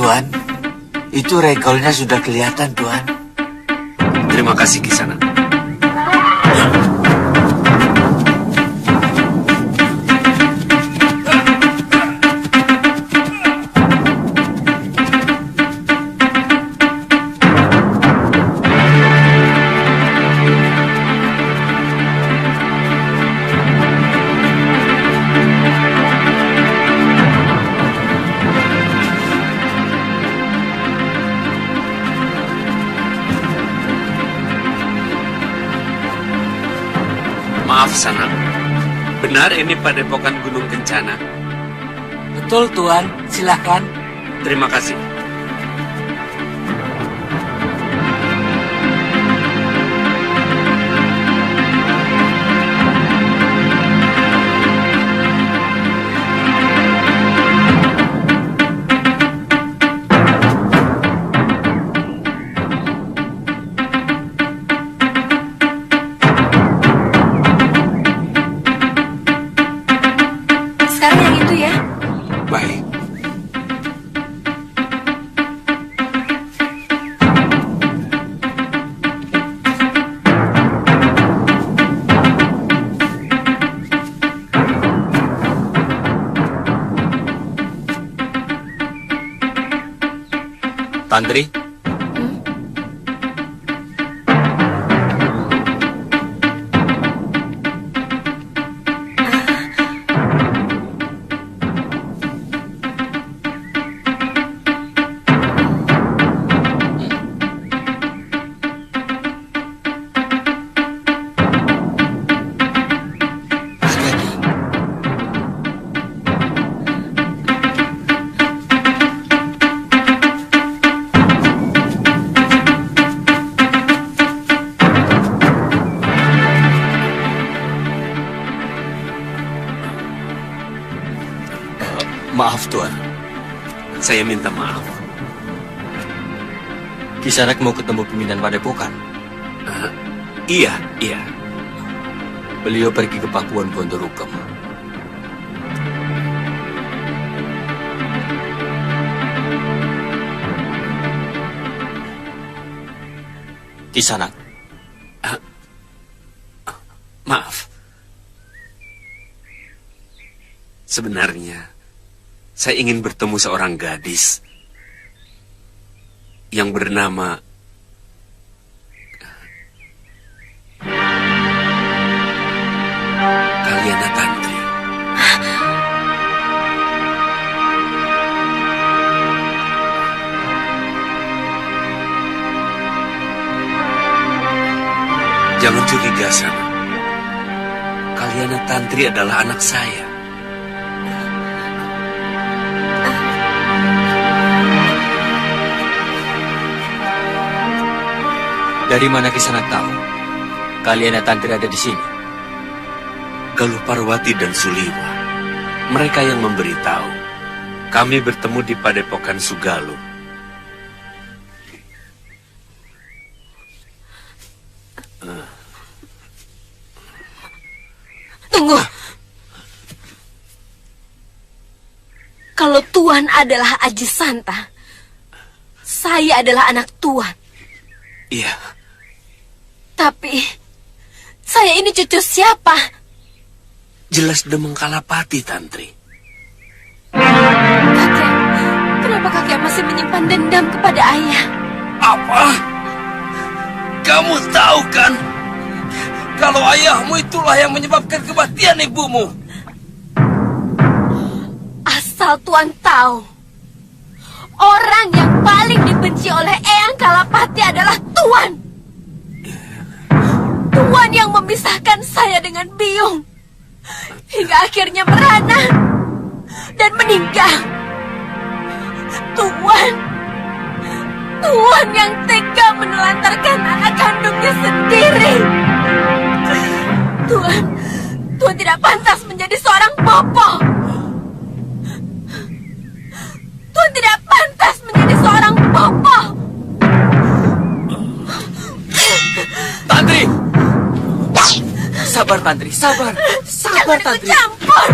Tuan. Itu rekolnya sudah kelihatan, Tuan. Terima kasih, Kisanak. Maaf, Sanak. Benar ini Padepokan Gunung Kencana? Betul, Tuan. Silakan. Terima kasih. Tantri? Maaf, Tuan. Saya minta maaf. Kisanak mau ketemu pimpinan Padepokan. Iya. Beliau pergi ke Pakuan Gondorukam. Kisanak. Maaf. Sebenarnya saya ingin bertemu seorang gadis yang bernama Kalyana Tantri. Jangan curiga, Sana. Kalyana Tantri adalah anak saya. Dari mana Kisanak tahu Kalyana Tantri ada di sini? Galuh Parwati dan Suliwa. Mereka yang memberitahu. Kami bertemu di Padepokan Sugaluh. Tunggu. Kalau Tuan adalah Aji Santa, saya adalah anak Tuan. Iya. Tapi, saya ini cucu siapa? Jelas Demang Kalapati, Tantri. Kakek, kenapa kakek masih menyimpan dendam kepada ayah? Apa? Kamu tahu kan? Kalau ayahmu itulah yang menyebabkan kematian ibumu. Asal Tuan tahu, orang yang paling dibenci oleh Eyang Kalapati adalah Tuan. Tuan yang memisahkan saya dengan Biung. Hingga akhirnya merana dan meninggal. Tuan yang tega menelantarkan anak kandungnya sendiri. Tuan tidak pantas menjadi seorang bopo. Tuan tidak pantas menjadi seorang bopo. Tantri! Sabar, Tantri, sabar. Sabar, Jangan Tantri. ikut campur.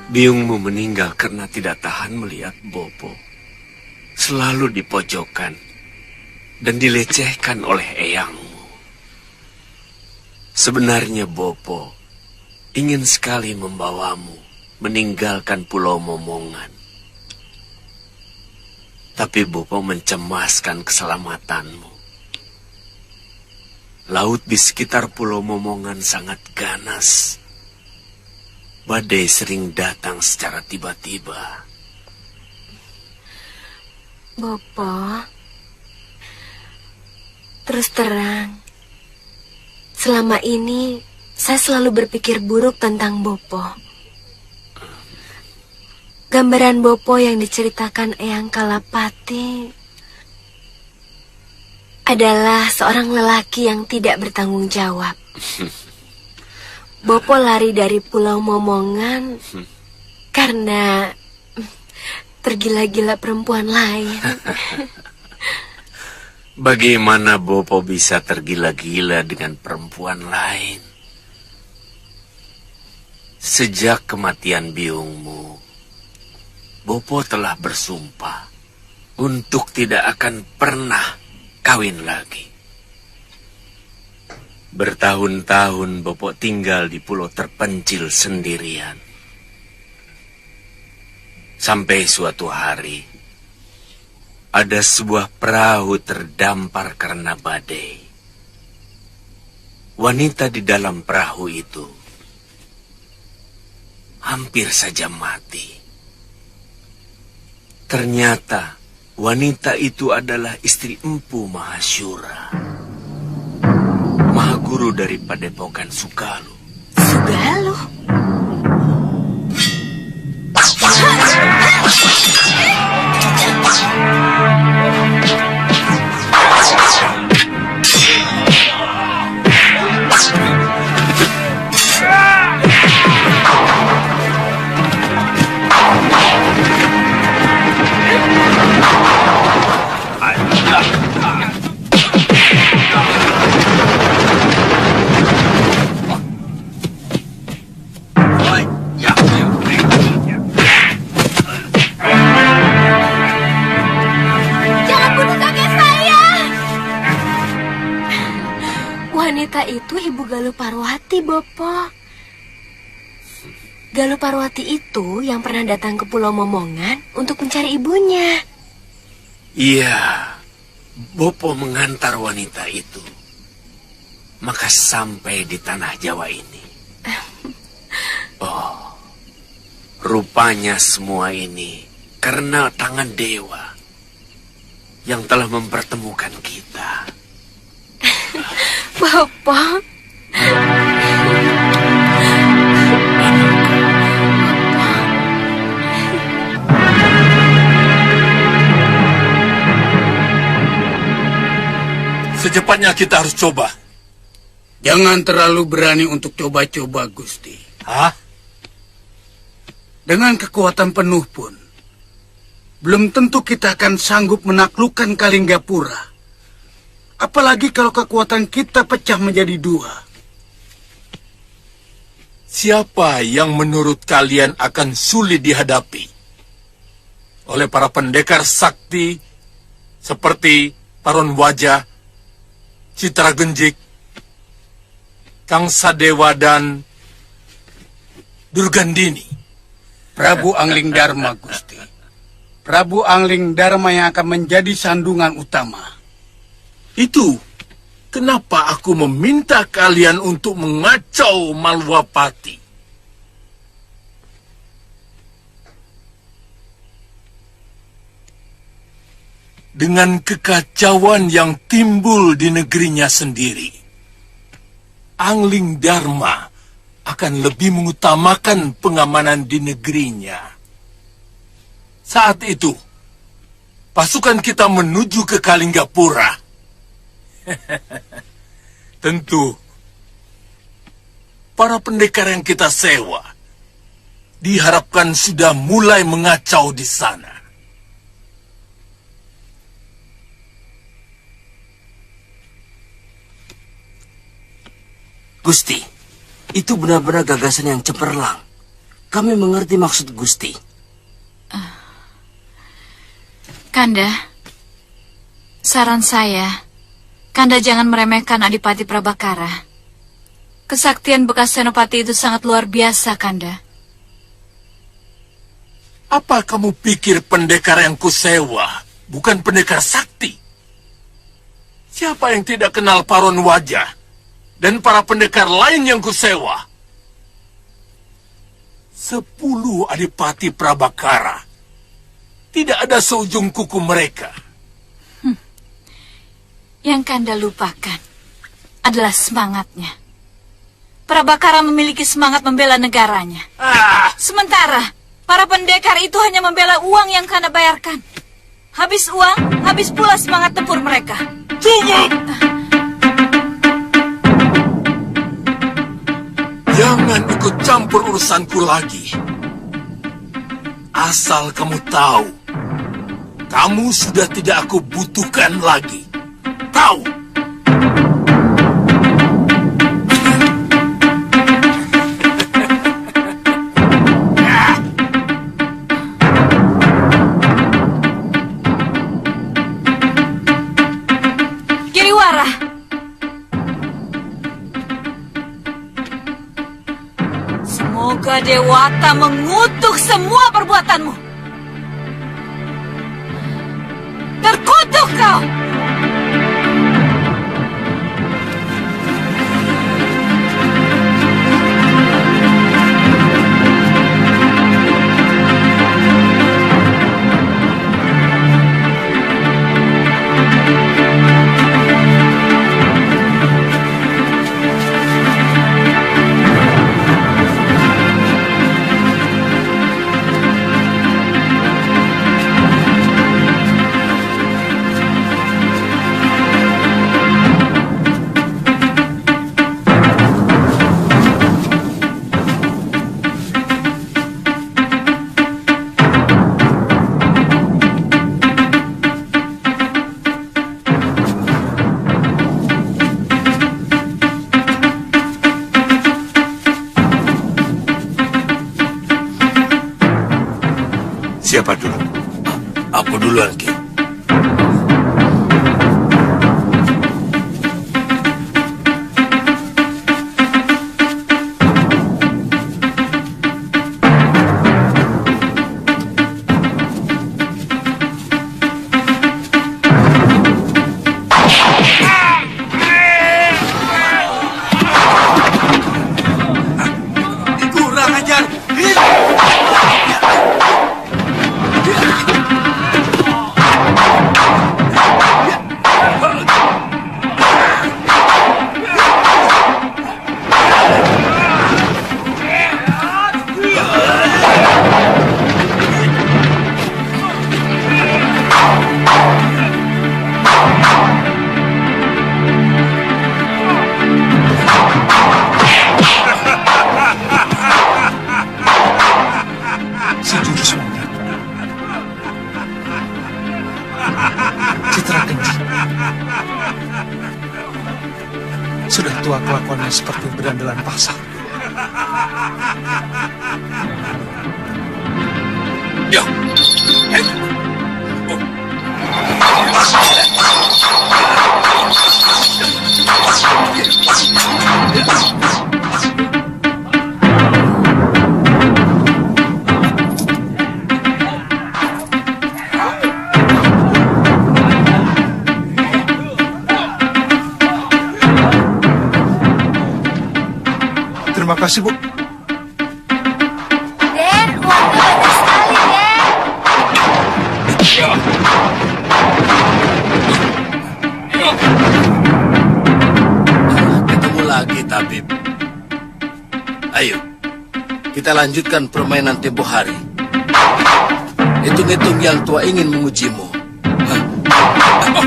Biungmu meninggal karena tidak tahan melihat Bopo selalu dipojokkan dan dilecehkan oleh eyangmu. Sebenarnya Bopo ingin sekali membawamu meninggalkan Pulau Momongan. Tapi Bopo mencemaskan keselamatanmu. Laut di sekitar Pulau Momongan sangat ganas. Badai sering datang secara tiba-tiba. Bopo, terus terang, selama ini saya selalu berpikir buruk tentang Bopo. Gambaran Bopo yang diceritakan Eyang Kalapati adalah seorang lelaki yang tidak bertanggung jawab. Bopo lari dari Pulau Momongan karena tergila-gila perempuan lain. Bagaimana Bopo bisa tergila-gila dengan perempuan lain? Sejak kematian biungmu, Bopo telah bersumpah untuk tidak akan pernah kawin lagi. Bertahun-tahun Bopo tinggal di pulau terpencil sendirian. Sampai suatu hari, ada sebuah perahu terdampar karena badai. Wanita di dalam perahu itu hampir saja mati. Ternyata wanita itu adalah istri Empu Mahasyura, Mahaguru dari Padepokan Sugalu. Sugalu? Wanita itu Ibu Galuh Parwati, Bopo. Galuh Parwati itu yang pernah datang ke Pulau Momongan untuk mencari ibunya. Iya, Bopo mengantar wanita itu. Maka sampai di tanah Jawa ini. Oh, rupanya semua ini karena tangan dewa yang telah mempertemukan kita. Bapak. Secepatnya kita harus coba. Jangan terlalu berani untuk coba-coba, Gusti. Hah? Dengan kekuatan penuh pun, belum tentu kita akan sanggup menaklukkan Kalinggapura. Apalagi kalau kekuatan kita pecah menjadi dua. Siapa yang menurut kalian akan sulit dihadapi oleh para pendekar sakti seperti Paron Wajah, Citra Genjik, Kang Sadewa, dan Durgandini? Prabu Angling Dharma, Gusti. Prabu Angling Dharma yang akan menjadi sandungan utama. Itu kenapa aku meminta kalian untuk mengacau Malwapati. Dengan kekacauan yang timbul di negerinya sendiri, Angling Dharma akan lebih mengutamakan pengamanan di negerinya. Saat itu, pasukan kita menuju ke Kalinggapura. Tentu, para pendekar yang kita sewa diharapkan sudah mulai mengacau di sana. Gusti, itu benar-benar gagasan yang cemerlang. Kami mengerti maksud Gusti. Kanda, saran saya, Kanda jangan meremehkan Adipati Prabakara. Kesaktian bekas Senopati itu sangat luar biasa, Kanda. Apa kamu pikir pendekar yang kusewa bukan pendekar sakti? Siapa yang tidak kenal Paron Wajah dan para pendekar lain yang kusewa? 10 Adipati Prabakara. Tidak ada seujung kuku mereka. Yang Kanda lupakan adalah semangatnya. Prabakara memiliki semangat membela negaranya. Sementara para pendekar itu hanya membela uang yang Kanda bayarkan. Habis uang, habis pula semangat tempur mereka. Cukup! Jangan ikut campur urusanku lagi. Asal kamu tahu, kamu sudah tidak aku butuhkan lagi. Tahu? Giriwara, semoga Dewata mengutuk semua perbuatanmu. Terkutuk kau! Siapa dulu? Aku duluan, Ki. Kurang ajar. Si jurus monyet. Citra Genji. Sudah tua kelakuannya seperti berandalan pasar. Ya. Terima kasih, Bu. Den, uangnya banyak sekali, Den. Ketemu lagi, Tabib. Ayo, kita lanjutkan permainan tempo hari. Hitung-hitung yang tua ingin mengujimu. Hah? Oh.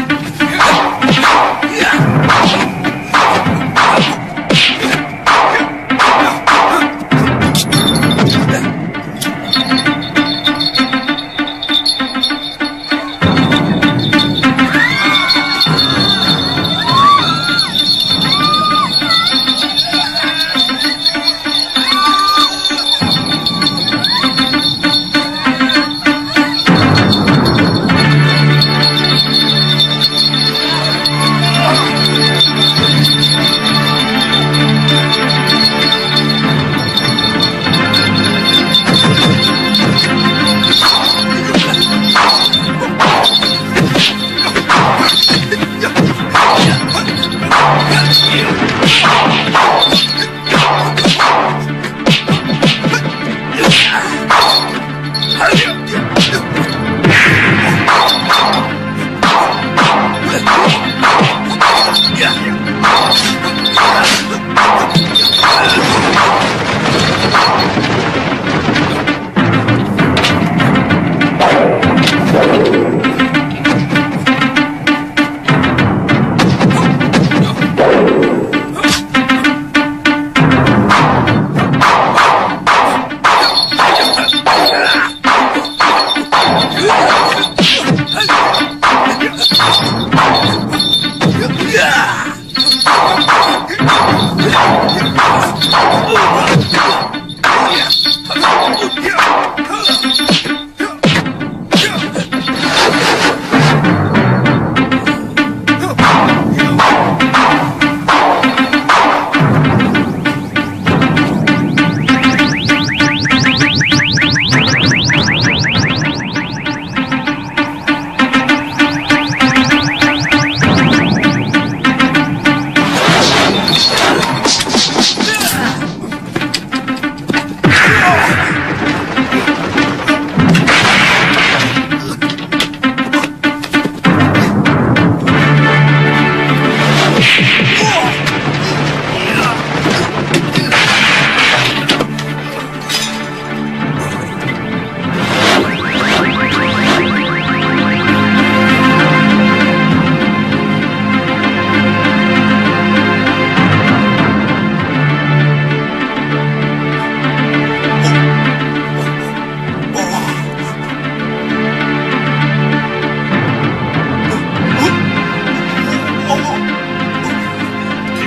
Ya.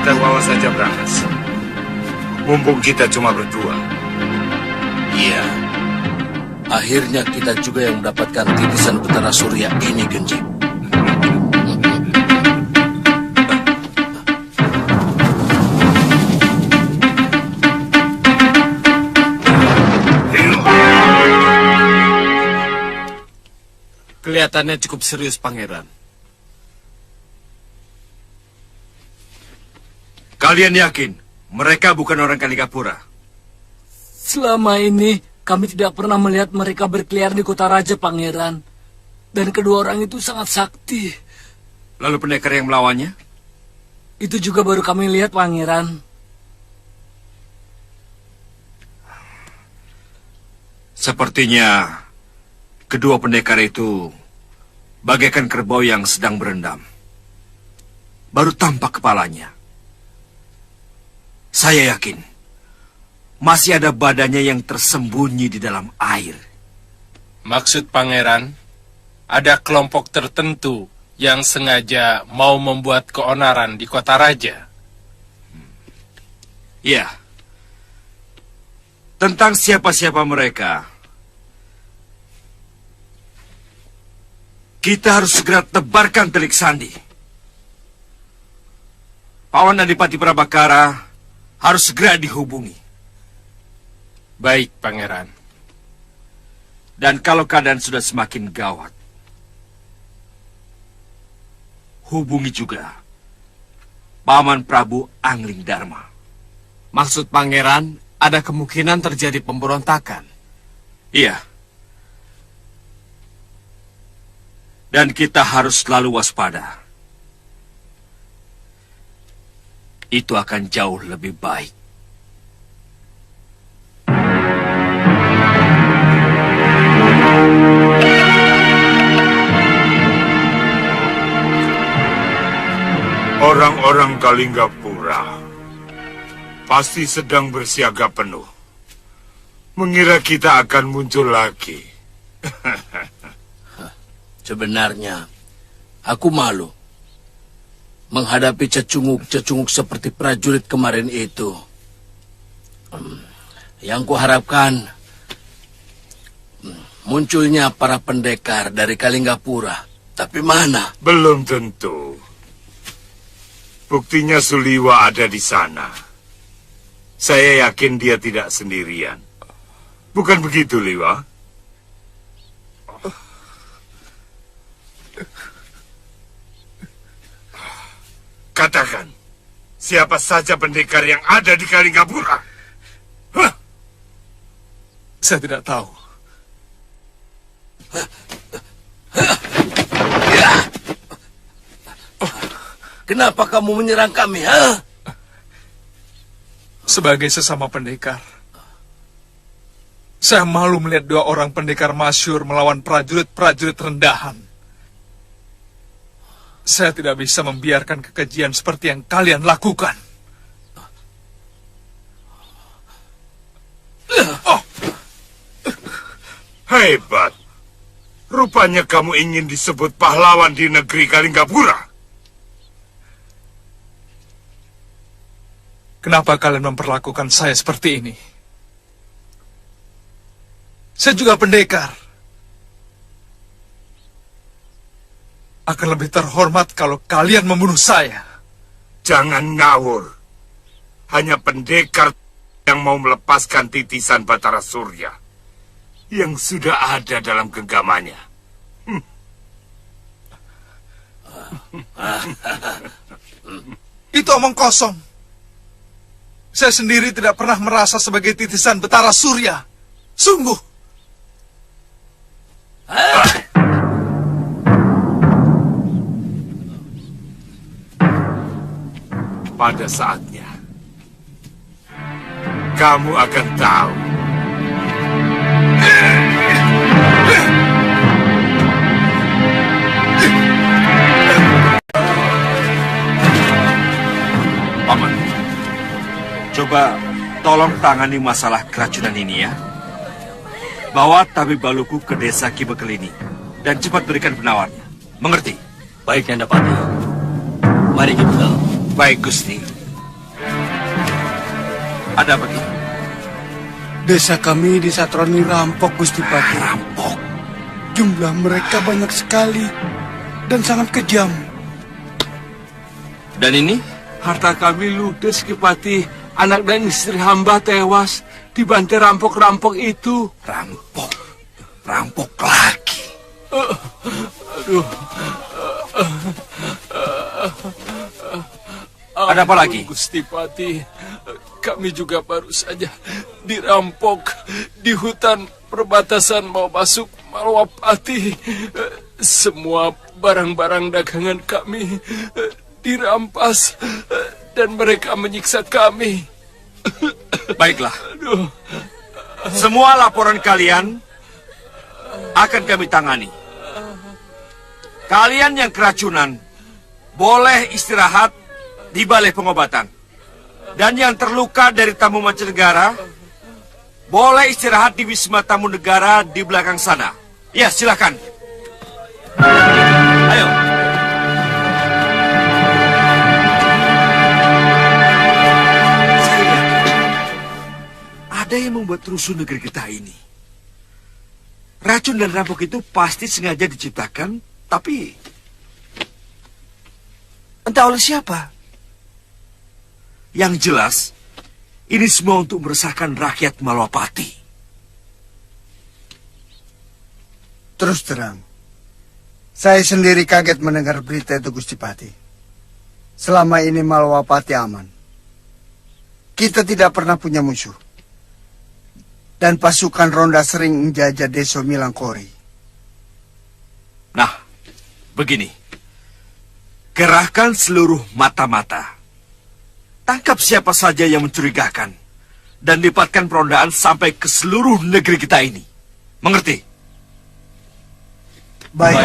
kita bawa saja Brangas. Mumpung kita cuma berdua. Iya. Akhirnya kita juga yang mendapatkan titisan Betara Surya ini, Genji. Kelihatannya cukup serius, Pangeran. Kalian yakin mereka bukan orang Kalingapura? Selama ini kami tidak pernah melihat mereka berkeliaran di kota raja, Pangeran. Dan kedua orang itu sangat sakti. Lalu pendekar yang melawannya? Itu juga baru kami lihat, Pangeran. Sepertinya kedua pendekar itu bagaikan kerbau yang sedang berendam. Baru tampak kepalanya. Saya yakin masih ada badannya yang tersembunyi di dalam air. Maksud Pangeran, ada kelompok tertentu yang sengaja mau membuat keonaran di kota raja. Ya. Tentang siapa-siapa mereka, kita harus segera tebarkan telik sandi. Pawan Adipati Prabakara harus segera dihubungi. Baik, Pangeran. Dan kalau keadaan sudah semakin gawat, hubungi juga Paman Prabu Angling Dharma. Maksud Pangeran, ada kemungkinan terjadi pemberontakan. Iya. Dan kita harus selalu waspada. Itu akan jauh lebih baik. Orang-orang Kalinggapura pasti sedang bersiaga penuh. Mengira kita akan muncul lagi. Sebenarnya, aku malu menghadapi cecunguk-cecunguk seperti prajurit kemarin itu. Yang kuharapkan munculnya para pendekar dari Kalinggapura. Tapi mana? Belum tentu. Buktinya Suliwa ada di sana. Saya yakin dia tidak sendirian. Bukan begitu, Liwa? Katakan, siapa saja pendekar yang ada di Kalinggapura? Hah? Saya tidak tahu. Kenapa kamu menyerang kami, ha? Sebagai sesama pendekar, saya malu melihat dua orang pendekar masyhur melawan prajurit-prajurit rendahan. Saya tidak bisa membiarkan kekejian seperti yang kalian lakukan. Hebat. Rupanya kamu ingin disebut pahlawan di negeri Kalinggapura. Kenapa kalian memperlakukan saya seperti ini? Saya juga pendekar. Akan lebih terhormat kalau kalian membunuh saya. Jangan ngawur. Hanya pendekar yang mau melepaskan titisan Batara Surya yang sudah ada dalam genggamannya. Itu omong kosong. Saya sendiri tidak pernah merasa sebagai titisan Betara Surya. Sungguh. Pada saatnya, kamu akan tahu. Paman, coba tolong tangani masalah keracunan ini ya. Bawa tabib Baluku ke desa Kibekel ini dan cepat berikan penawarnya. Mengerti? Baik, Nanda Pati. Mari kita. Baik, Gusti. Ada apa, Ki? Desa kami disatroni rampok, Gusti Pati. Rampok? Jumlah mereka banyak sekali dan sangat kejam. Dan ini? Harta kami ludes, Ki Pati. Anak dan istri hamba tewas dibantai rampok-rampok itu. Rampok? Rampok lagi? Aduh. Ada apa lagi? Gusti Pati, kami juga baru saja dirampok di hutan perbatasan mau masuk Malwapati. Semua barang-barang dagangan kami dirampas dan mereka menyiksa kami. Baiklah. Semua laporan kalian akan kami tangani. Kalian yang keracunan boleh istirahat di balai pengobatan. Dan yang terluka dari tamu mancanegara boleh istirahat di Wisma Tamu Negara di belakang sana. Ya, silakan. Ayo. Saya yakin ada yang membuat rusuh negeri kita ini. Racun dan rampok itu pasti sengaja diciptakan, tapi entah oleh siapa. Yang jelas, ini semua untuk meresahkan rakyat Malwapati. Terus terang, saya sendiri kaget mendengar berita itu, Gusti Pati. Selama ini Malwapati aman. Kita tidak pernah punya musuh. Dan pasukan ronda sering menjajah Desa Milangkori. Nah, begini. Kerahkan seluruh mata-mata. Tangkap siapa saja yang mencurigakan. Dan lipatkan perondaan sampai ke seluruh negeri kita ini. Mengerti? Baik.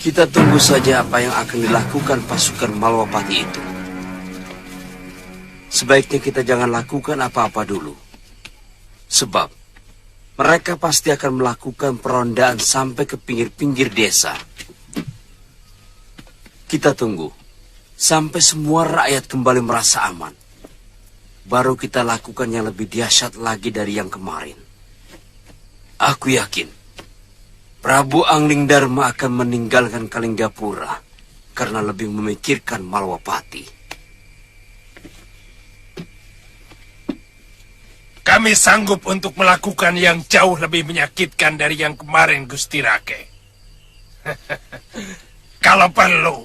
Kita tunggu saja apa yang akan dilakukan pasukan Malwapati itu. Sebaiknya kita jangan lakukan apa-apa dulu. Sebab mereka pasti akan melakukan perondaan sampai ke pinggir-pinggir desa. Kita tunggu sampai semua rakyat kembali merasa aman. Baru kita lakukan yang lebih dahsyat lagi dari yang kemarin. Aku yakin Prabu Angling Dharma akan meninggalkan Kalinggapura karena lebih memikirkan Malwapati. Kami sanggup untuk melakukan yang jauh lebih menyakitkan dari yang kemarin, Gusti Rake. Kalau perlu,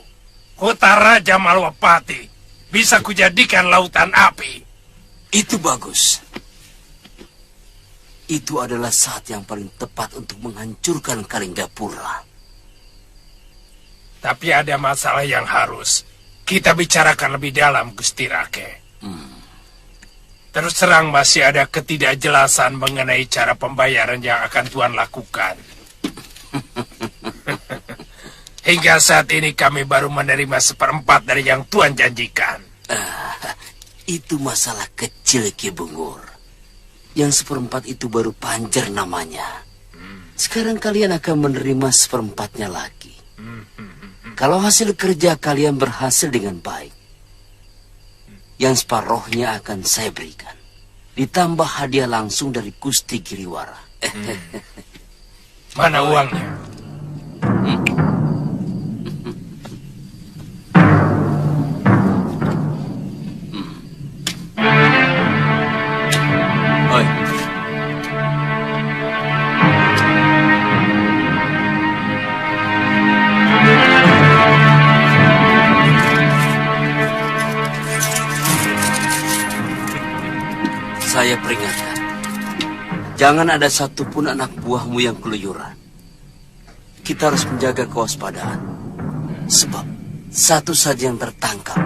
kota Raja Malwapati bisa kujadikan lautan api. Itu bagus. Itu adalah saat yang paling tepat untuk menghancurkan Kalinggapura. Tapi ada masalah yang harus kita bicarakan lebih dalam, Gusti Rake. Terus terang masih ada ketidakjelasan mengenai cara pembayaran yang akan Tuan lakukan. Hingga saat ini kami baru menerima 1/4 dari yang Tuan janjikan. Itu masalah kecil, Ki Bungur. Yang 1/4 itu baru panjer namanya. Sekarang kalian akan menerima 1/4-nya lagi. Kalau hasil kerja kalian berhasil dengan baik, yang separohnya akan saya berikan. Ditambah hadiah langsung dari Gusti Giriwara. Mana uangnya? Saya peringatkan, jangan ada satupun anak buahmu yang keluyuran. Kita harus menjaga kewaspadaan. Sebab satu saja yang tertangkap,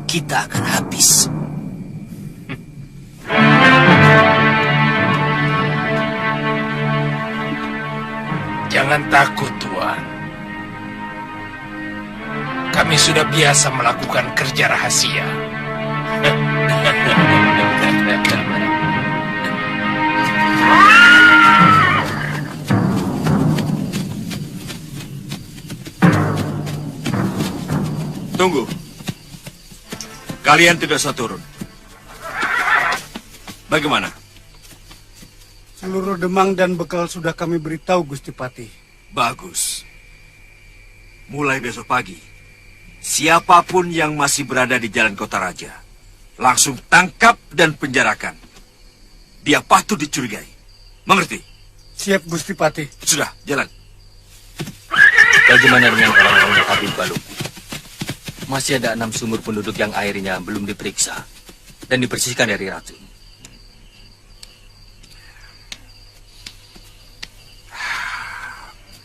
kita akan habis. Jangan takut, Tuan. Kami sudah biasa melakukan kerja rahasia. Tunggu. Kalian tidak usah turun. Bagaimana? Seluruh demang dan bekal sudah kami beritahu, Gusti Patih. Bagus. Mulai besok pagi, siapapun yang masih berada di Jalan Kota Raja, langsung tangkap dan penjarakan. Dia patut dicurigai. Mengerti? Siap, Gusti Patih. Sudah, jalan. Bagaimana dengan orang-orang Habib Baluk? Masih ada 6 sumur penduduk yang airnya belum diperiksa dan dibersihkan dari racun.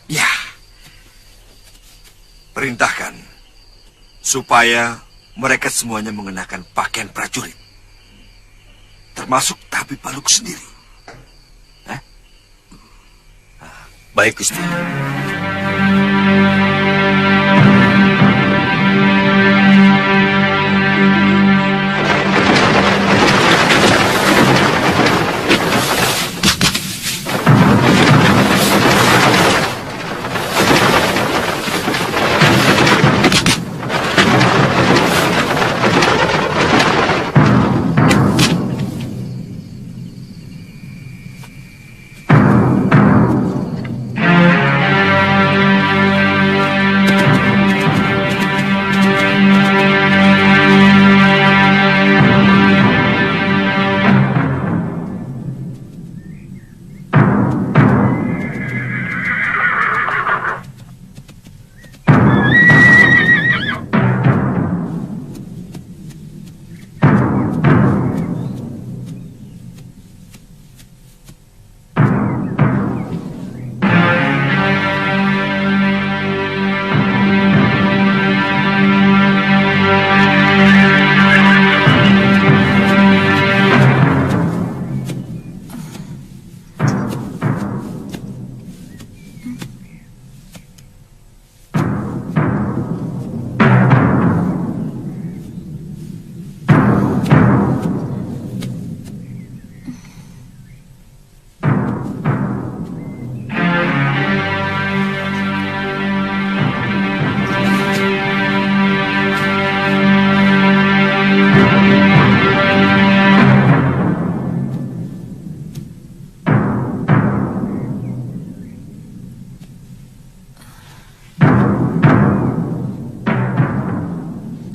Ya. Perintahkan supaya mereka semuanya mengenakan pakaian prajurit. Termasuk Tabib Baluk sendiri. Baik, Gusti.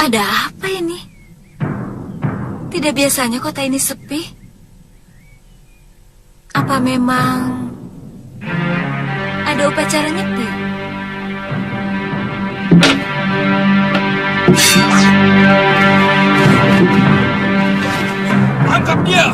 Ada apa ini? Tidak biasanya kota ini sepi. Apa memang ada upacara nyepi? Tangkap dia!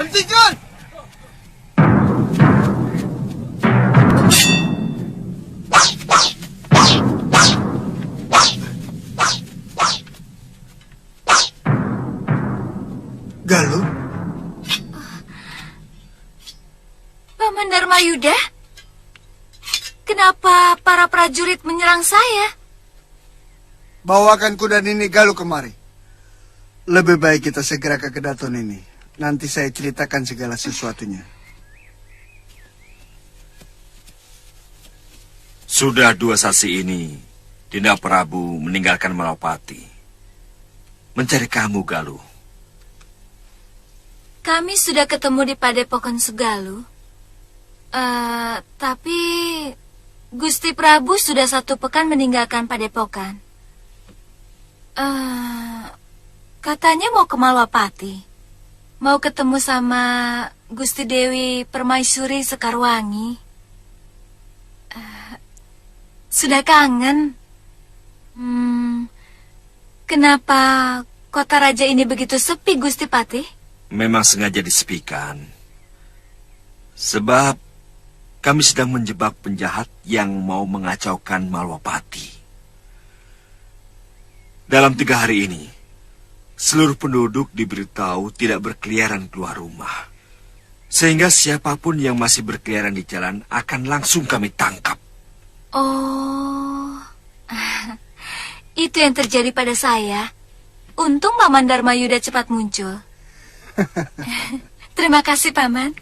Hentikan! Galuh? Paman Dharmayuda? Kenapa para prajurit menyerang saya? Bawakan kuda Nini Galuh kemari. Lebih baik kita segera ke Kedaton ini. Nanti saya ceritakan segala sesuatunya. Sudah 2 sasi ini, Dinda Prabu meninggalkan Malawapati. Mencari kamu, Galuh. Kami sudah ketemu di Padepokan Segaluh. Tapi Gusti Prabu sudah 1 pekan meninggalkan Padepokan. Katanya mau ke Malawapati. Mau ketemu sama Gusti Dewi Permaisuri Sekarwangi. Sudah kangen. Kenapa kota raja ini begitu sepi, Gusti Patih? Memang sengaja disepikan. Sebab kami sedang menjebak penjahat yang mau mengacaukan Malawapati. Dalam 3 hari ini, seluruh penduduk diberitahu tidak berkeliaran keluar rumah. Sehingga siapapun yang masih berkeliaran di jalan akan langsung kami tangkap. Oh, itu yang terjadi pada saya. Untung Paman Dharmayuda cepat muncul. Terima kasih, Paman.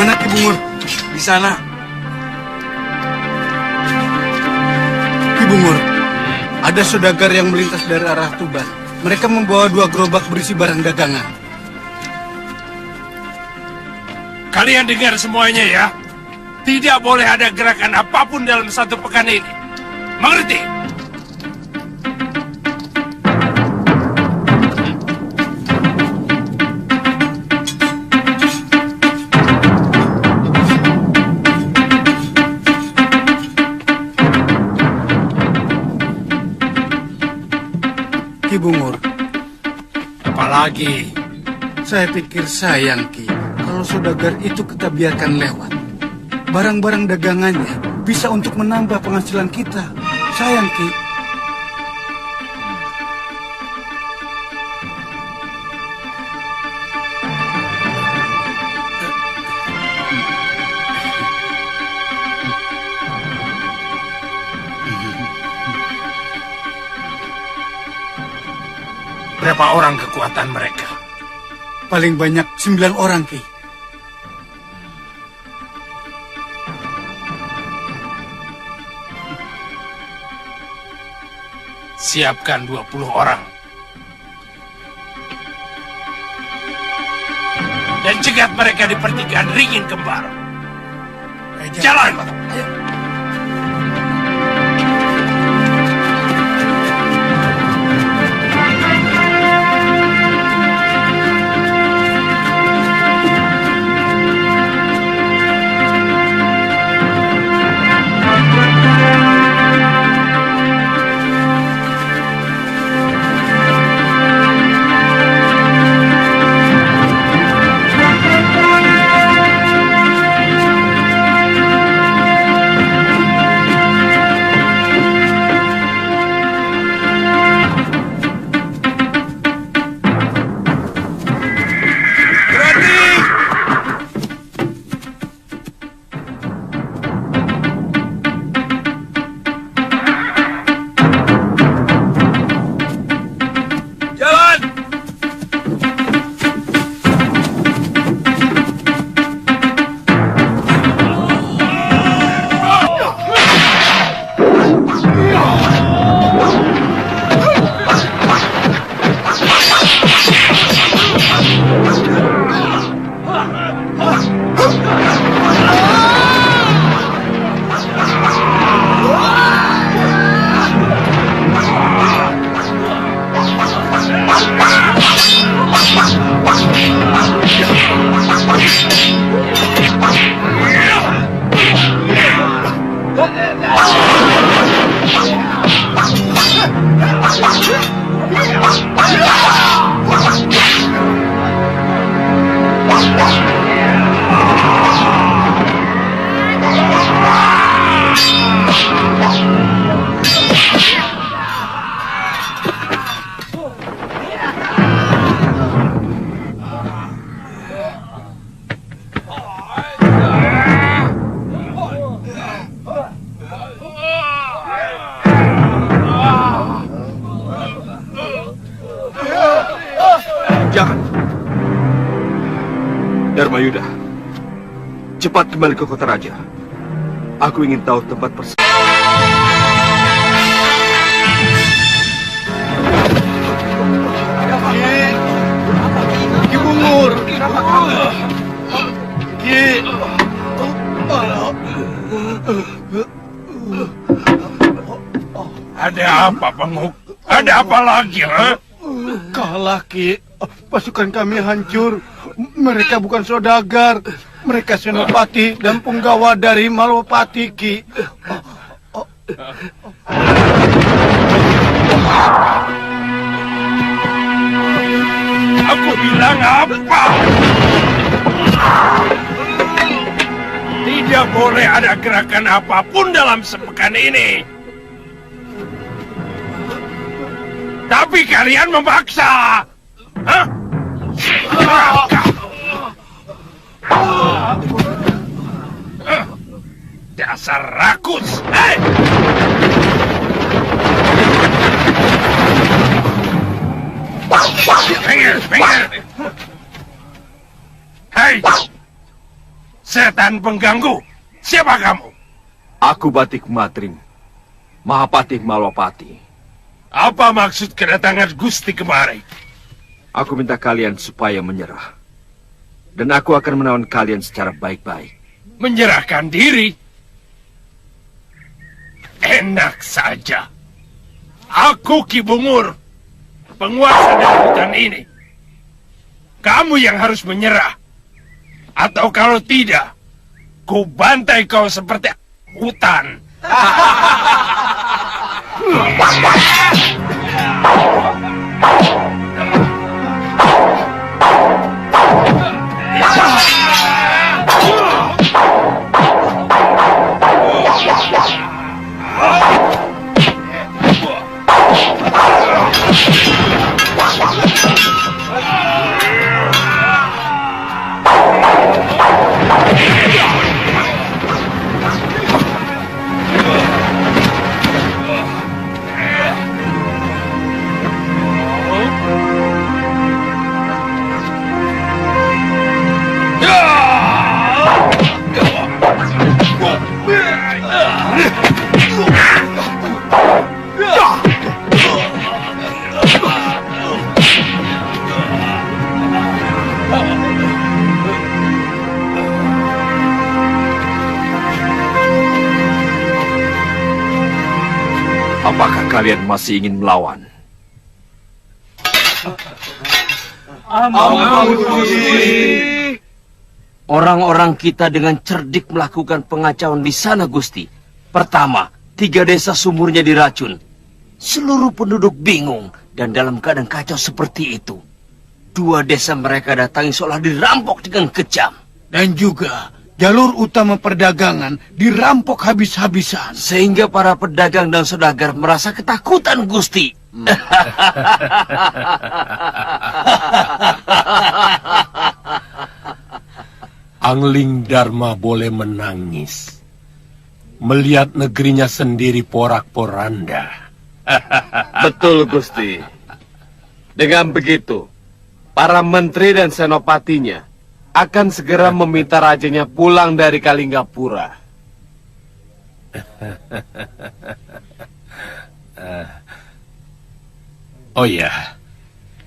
Mana Ki Bungur? Di sana. Ki Bungur, ada saudagar yang melintas dari arah Tuban. Mereka membawa 2 gerobak berisi barang dagangan. Kalian dengar semuanya ya. Tidak boleh ada gerakan apapun dalam 1 pekan ini. Mengerti? Ki Bungur. Apalagi? Saya pikir sayang, Ki, kalau saudagar itu kita biarkan lewat. Barang-barang dagangannya bisa untuk menambah penghasilan kita. Sayang, Ki. Berapa orang kekuatan mereka? Paling banyak 9 orang, Ki. Siapkan 20 orang. Dan cegat mereka di pertigaan Ringin Kembar. Jalan! Ayo. Dharmayuda, cepat kembali ke kota raja. Aku ingin tahu tempat persis. Ki Bungur. Ki. Ada apa, Penguk? Ada apa lagi, ha? Kalah, Ki. Pasukan kami hancur. Mereka bukan saudagar. Mereka senopati dan punggawa dari Malwapati, Ki. Aku bilang apa? Tidak boleh ada gerakan apapun dalam sepekan ini. Tapi kalian memaksa. Hah? Dasar rakus. Hei! Minggir. Hei! Setan pengganggu. Siapa kamu? Aku Batik Matring, Mahapati Malwapati. Apa maksud kedatangan Gusti kemari? Aku minta kalian supaya menyerah. Dan aku akan menawan kalian secara baik-baik. Menyerahkan diri? Enak saja. Aku Ki Bungur, penguasa dari hutan ini. Kamu yang harus menyerah. Atau kalau tidak, ku bantai kau seperti hutan. Apakah kalian masih ingin melawan? Orang-orang kita dengan cerdik melakukan pengacauan di sana, Gusti. Pertama, 3 desa sumurnya diracun. Seluruh penduduk bingung dan dalam keadaan kacau seperti itu. 2 desa mereka datangi seolah dirampok dengan kejam. Dan juga jalur utama perdagangan dirampok habis-habisan. Sehingga para pedagang dan saudagar merasa ketakutan, Gusti. Angling Dharma boleh menangis melihat negerinya sendiri porak-poranda. Betul, Gusti. Dengan begitu, para menteri dan senopatinya akan segera meminta rajanya pulang dari Kalinggapura. Oh ya,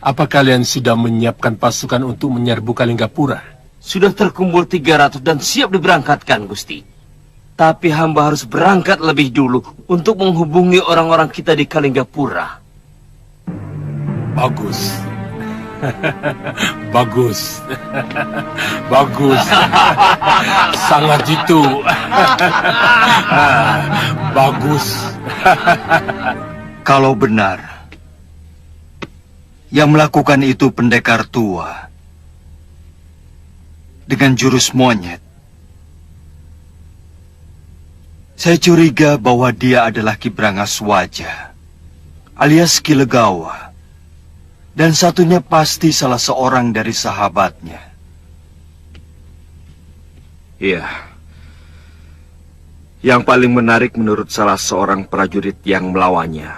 apa kalian sudah menyiapkan pasukan untuk menyerbu Kalinggapura? Sudah terkumpul 300 dan siap diberangkatkan, Gusti. Tapi hamba harus berangkat lebih dulu untuk menghubungi orang-orang kita di Kalinggapura. Bagus. Bagus. Bagus. Sangat jitu. Bagus. Kalau benar yang melakukan itu pendekar tua dengan jurus monyet, saya curiga bahwa dia adalah Ki Brangaswaja alias Ki Legawa, dan satunya pasti salah seorang dari sahabatnya. Iya. Yang paling menarik menurut salah seorang prajurit yang melawannya,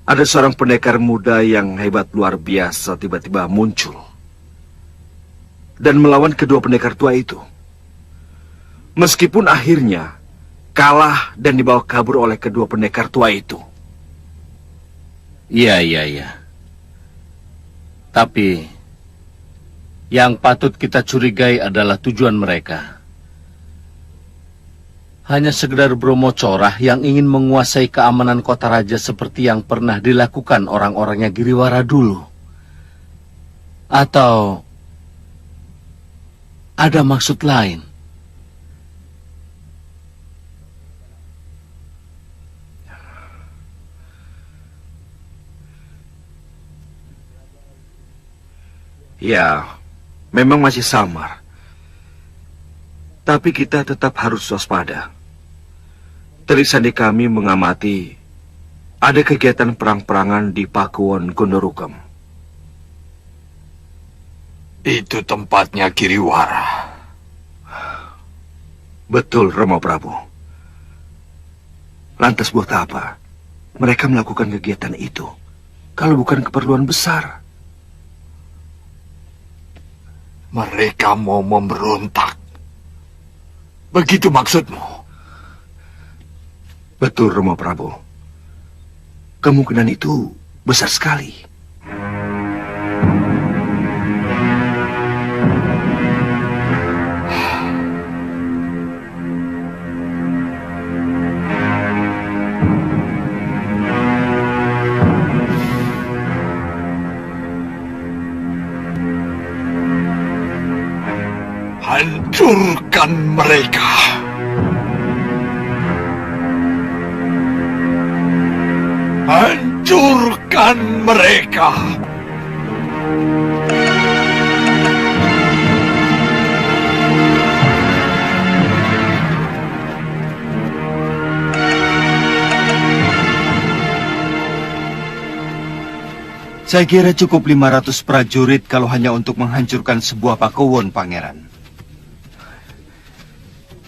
ada seorang pendekar muda yang hebat luar biasa tiba-tiba muncul. dan melawan kedua pendekar tua itu. Meskipun akhirnya kalah dan dibawa kabur oleh kedua pendekar tua itu. Iya. Tapi yang patut kita curigai adalah tujuan mereka. Hanya sekedar Bromo Corah yang ingin menguasai keamanan kota raja seperti yang pernah dilakukan orang-orangnya Giriwara dulu. Atau ada maksud lain? Ya, memang masih samar. Tapi kita tetap harus waspada. Telik sandi kami mengamati ada kegiatan perang-perangan di Pakuwon Gondorukam. Itu tempatnya Giriwara. Betul, Rama Prabu. Lantas buat apa mereka melakukan kegiatan itu kalau bukan keperluan besar? Mereka mau memberontak. Begitu maksudmu? Betul, Rama Prabu. Kemungkinan itu besar sekali. Hancurkan mereka. Hancurkan mereka. Saya kira cukup 500 prajurit kalau hanya untuk menghancurkan sebuah Pakuwon, Pangeran.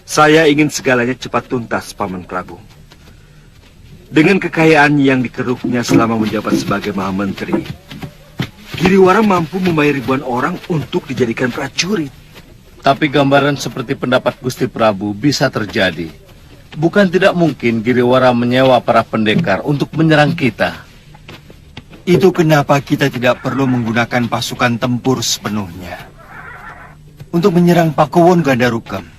Saya ingin segalanya cepat tuntas, Paman Prabu. Dengan kekayaan yang dikeruknya selama menjabat sebagai Mahamenteri, Giriwara mampu membayar ribuan orang untuk dijadikan prajurit. Tapi gambaran seperti pendapat Gusti Prabu bisa terjadi. Bukan tidak mungkin Giriwara menyewa para pendekar untuk menyerang kita. Itu kenapa kita tidak perlu menggunakan pasukan tempur sepenuhnya untuk menyerang Pakuwon Gandarukam.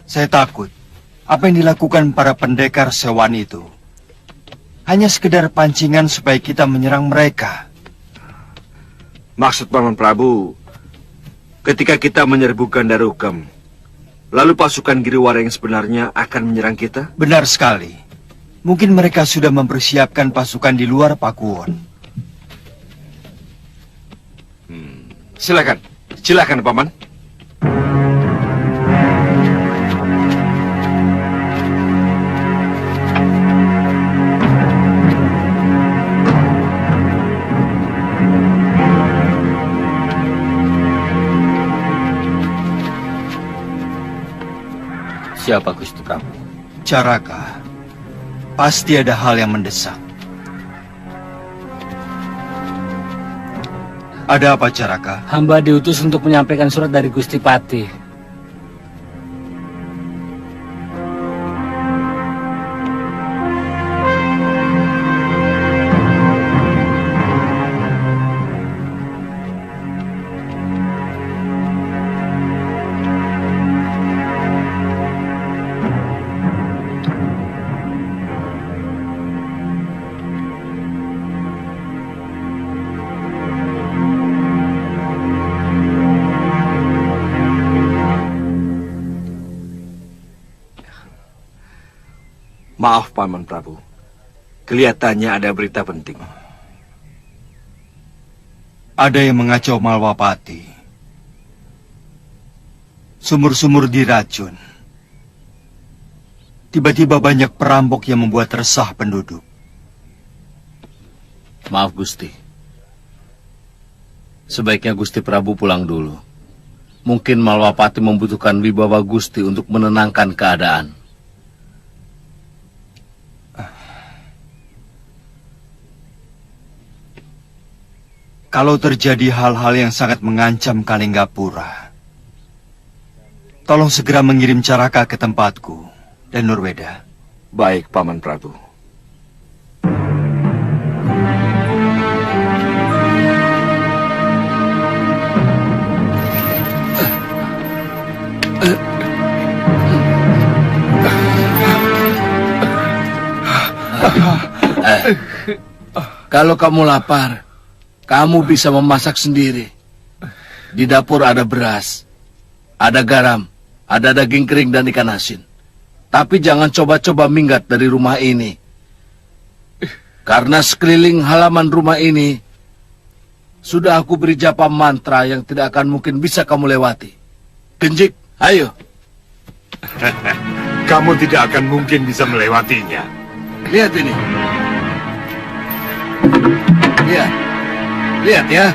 Saya takut apa yang dilakukan para pendekar sewaan itu hanya sekedar pancingan supaya kita menyerang mereka. Maksud Paman Prabu, ketika kita menyerbu Gandarukam, lalu pasukan Giriwara yang sebenarnya akan menyerang kita? Benar sekali. Mungkin mereka sudah mempersiapkan pasukan di luar Pakuwon. Silakan Paman. Siapa Gusti Prabu? Caraka, pasti ada hal yang mendesak. Ada apa, Caraka? Hamba diutus untuk menyampaikan surat dari Gusti Patih. Maaf, Paman Prabu. Kelihatannya ada berita penting. Ada yang mengacau Malwapati. Sumur-sumur diracun. Tiba-tiba banyak perampok yang membuat resah penduduk. Maaf, Gusti. Sebaiknya Gusti Prabu pulang dulu. Mungkin Malwapati membutuhkan wibawa Gusti untuk menenangkan keadaan. kalau terjadi hal-hal yang sangat mengancam Kalinggapura, tolong segera mengirim Caraka ke tempatku dan Nurweda. Baik, Paman Prabu. Kalau kamu lapar, kamu bisa memasak sendiri. Di dapur ada beras, ada garam, ada daging kering dan ikan asin. Tapi jangan coba-coba minggat dari rumah ini. Karena sekeliling halaman rumah ini sudah aku beri japa mantra yang tidak akan mungkin bisa kamu lewati. Genjik, ayo. Kamu tidak akan mungkin bisa melewatinya. Lihat ini. Lihat. Lihat ya.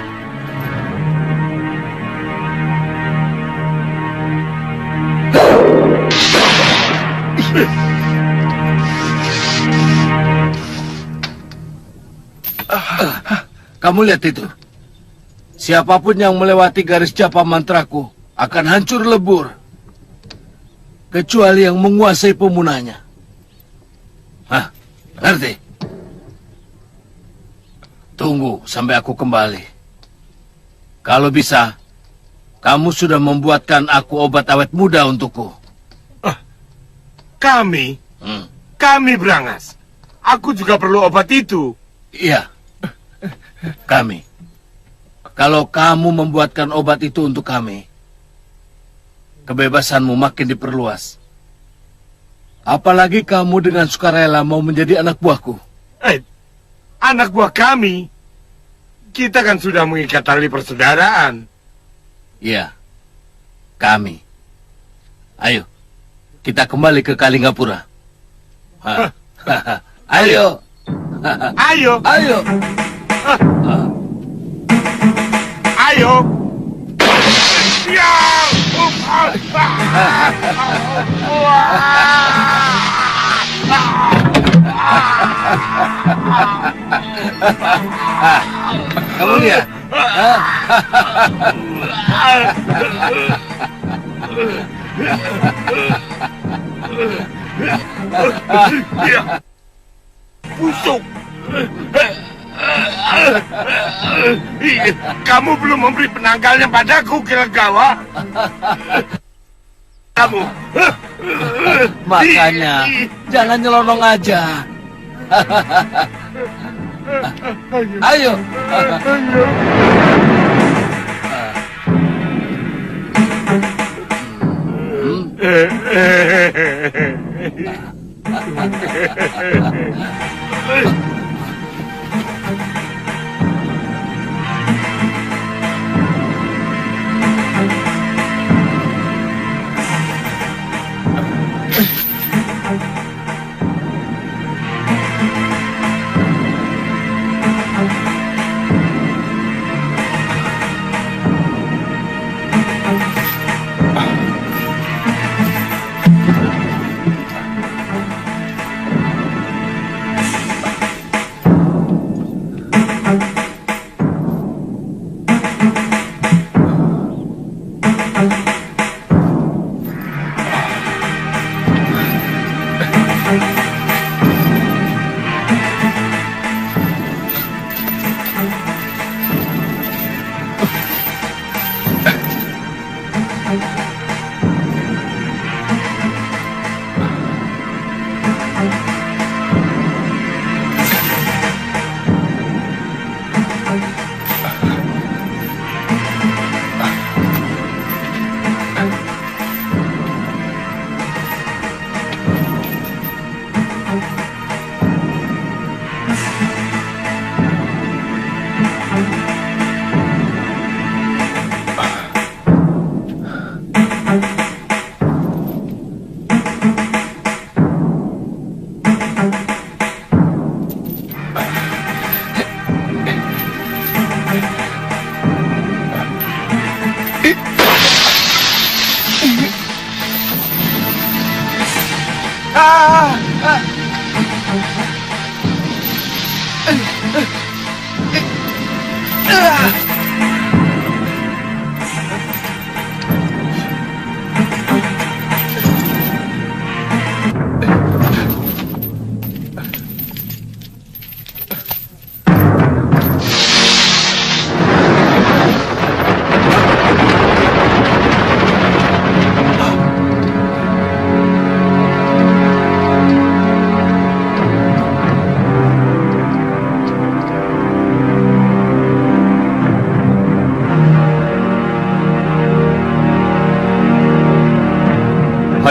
Kamu lihat itu. Siapapun yang melewati garis japa mantraku akan hancur lebur. Kecuali yang menguasai pemunanya. Hah, ngerti? Tunggu sampai aku kembali. Kalau bisa, kamu sudah membuatkan aku obat awet muda untukku. Kami? Kami, Brangas. Aku juga perlu obat itu. Iya, kami. Kalau kamu membuatkan obat itu untuk kami, kebebasanmu makin diperluas. Apalagi kamu dengan sukarela mau menjadi anak buahku. Anak buah kami? Kita kan sudah mengikat tali persaudaraan. Iya, kami. Ayo, kita kembali ke Kalinggapura. Ayo. Ayo. Ayo. Ayo. Ya. Kamu lihat? Busuk. Kamu belum memberi penanggalnya padaku, Kilegawa. Kamu. Makanya, jangan nyelonong aja. Ayo.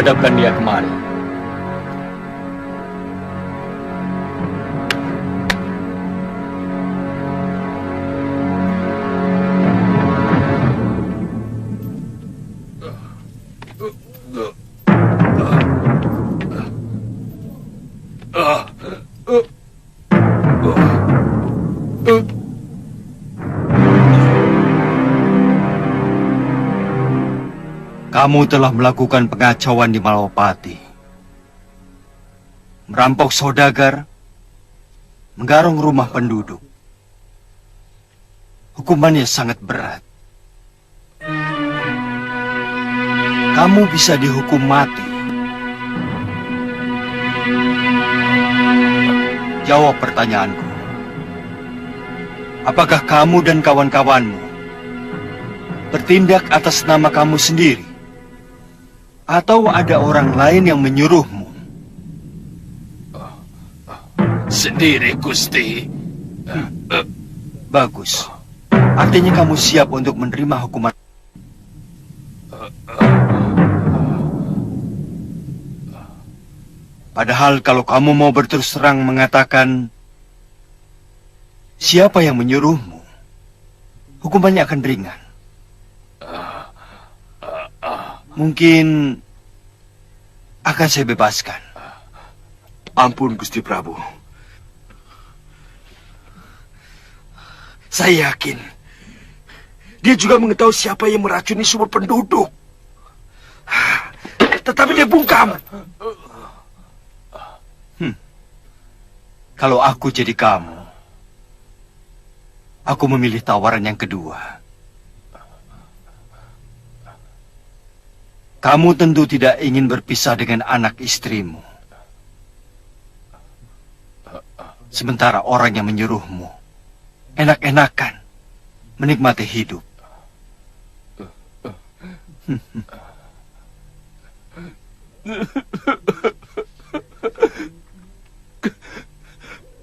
hadapkan dia kemari. Kamu telah melakukan pengacauan di Malawapati, merampok saudagar, menggarong rumah penduduk. Hukumannya sangat berat. Kamu bisa dihukum mati. Jawab pertanyaanku. Apakah kamu dan kawan-kawanmu bertindak atas nama kamu sendiri? Atau ada orang lain yang menyuruhmu? Sendiri, Gusti. Bagus. Artinya kamu siap untuk menerima hukuman. Padahal kalau kamu mau berterus terang mengatakan siapa yang menyuruhmu, hukumannya akan ringan. Mungkin akan saya bebaskan. Ampun, Gusti Prabu. Saya yakin dia juga mengetahui siapa yang meracuni semua penduduk. Tetapi dia bungkam. Kalau aku jadi kamu, aku memilih tawaran yang kedua. Kamu tentu tidak ingin berpisah dengan anak istrimu. Sementara orang yang menyuruhmu enak-enakan menikmati hidup.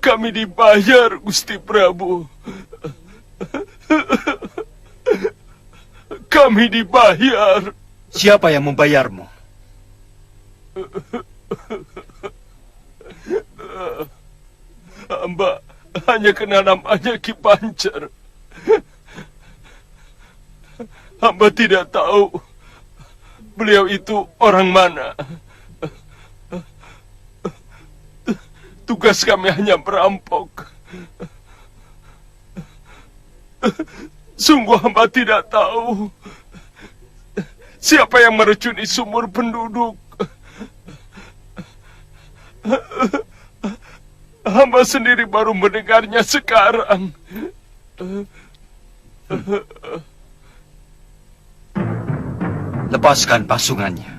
Kami dibayar, Gusti Prabu. Kami dibayar. Siapa yang membayarmu? Hamba hanya kenal namanya Ki Pancer. Hamba tidak tahu beliau itu orang mana. Tugas kami hanya merampok. Sungguh hamba tidak tahu siapa yang meracuni sumur penduduk. Hamba sendiri baru mendengarnya sekarang. Lepaskan pasungannya.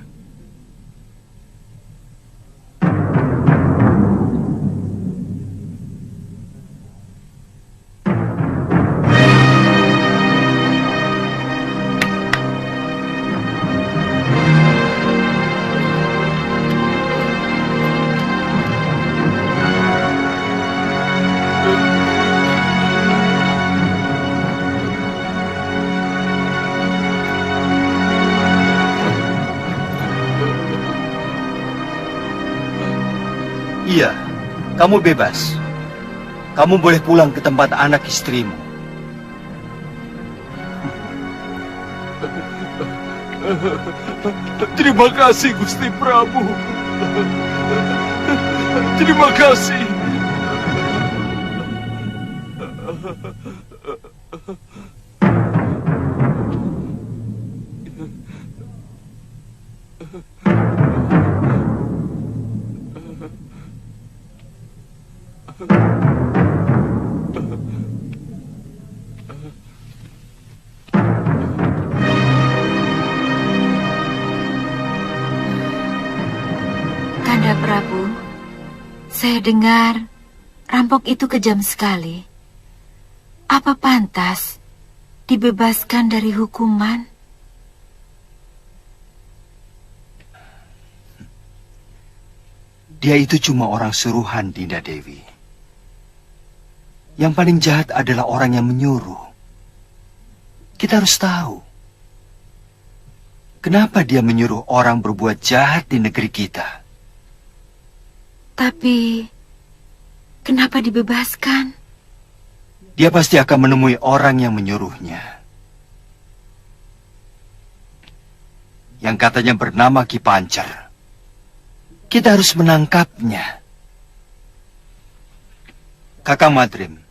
Iya, kamu bebas. Kamu boleh pulang ke tempat anak istrimu. Terima kasih, Gusti Prabu. Terima kasih. Kanda Prabu, saya dengar rampok itu kejam sekali. Apa pantas dibebaskan dari hukuman? Dia itu cuma orang suruhan, Dinda Dewi. Yang paling jahat adalah orang yang menyuruh. Kita harus tahu. Kenapa dia menyuruh orang berbuat jahat di negeri kita? Tapi, kenapa dibebaskan? Dia pasti akan menemui orang yang menyuruhnya. Yang katanya bernama Ki Pancer. Kita harus menangkapnya. Kakang Madrim,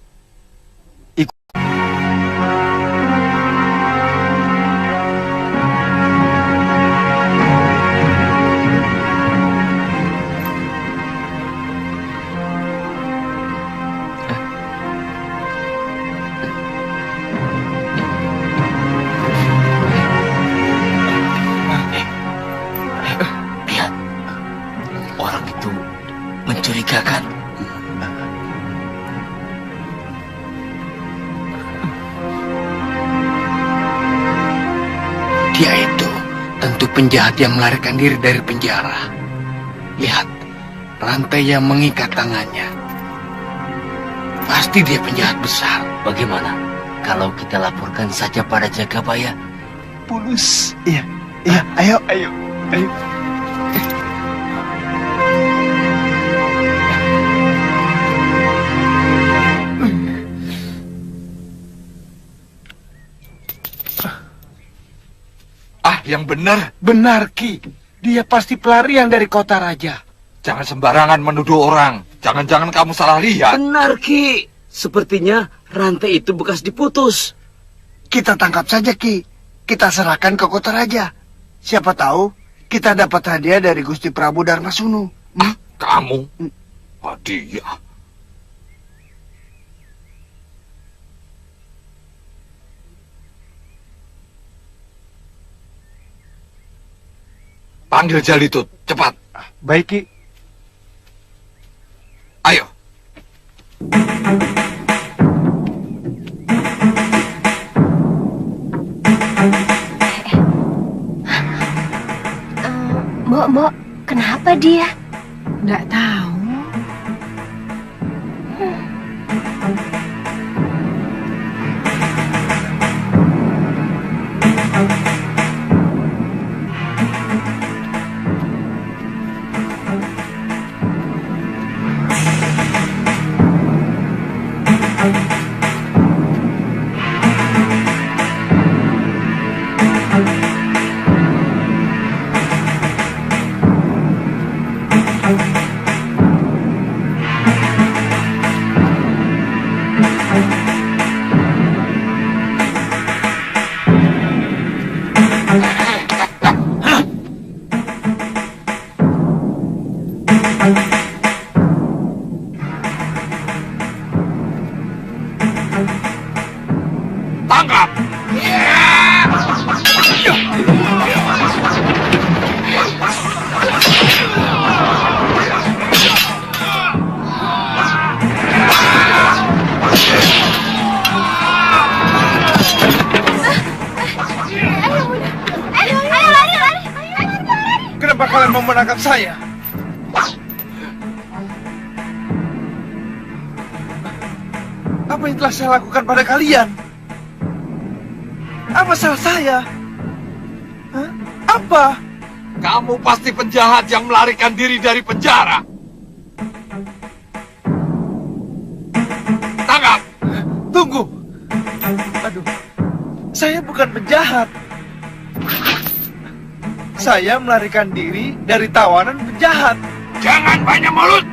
mencurigakan. Dia itu tentu penjahat yang melarikan diri dari penjara. Lihat, rantai yang mengikat tangannya. Pasti dia penjahat besar. Bagaimana kalau kita laporkan saja pada Jagabaya? Pulus. Iya, iya, ayo. Yang benar. Benar, Ki. Dia pasti pelarian dari kota raja. Jangan sembarangan menuduh orang. Jangan-jangan kamu salah lihat. Benar, Ki. Sepertinya rantai itu bekas diputus. Kita tangkap saja, Ki. Kita serahkan ke kota raja. Siapa tahu kita dapat hadiah dari Gusti Prabu Darmasunu. Kamu? Hadiah? Panggil Jalitut, cepat. Baik, Ki. Ayo. Mbok, kenapa dia? Nggak tahu. Kenapa kalian mau menangkap saya? Apa yang telah saya lakukan pada kalian? Apa salah saya? Hah? Apa? Kamu pasti penjahat yang melarikan diri dari penjara. Tangkap! Tunggu. Aduh. Saya bukan penjahat. Saya melarikan diri dari tawanan penjahat. Jangan banyak mulut.